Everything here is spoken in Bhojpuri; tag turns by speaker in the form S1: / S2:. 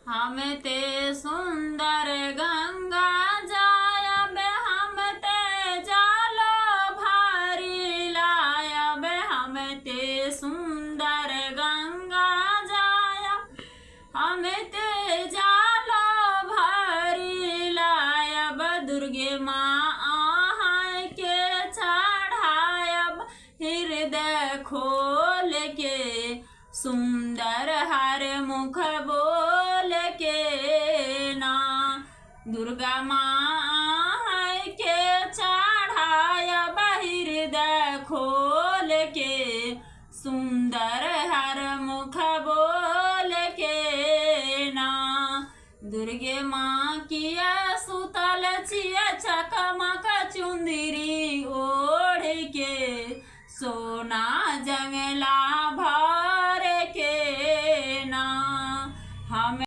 S1: हम ते सुंदर गंगा जायब, हम ते जालो भारी लायब, हम ते सुंदर गंगा जायब, हम ते जालो भारी लायब। दुर्गे माँ आहाँ के चढ़ायब, हृदय खोल के सुंदर हर मुख बोल के ना। दुर्गा माँ के चढ़ायब, हृदय खोल के सुंदर हर मुख बोल के ना। दुर्गे माँ किया सुतल छिया चकमक चुंदरी ओढ़ के, सोना जंगला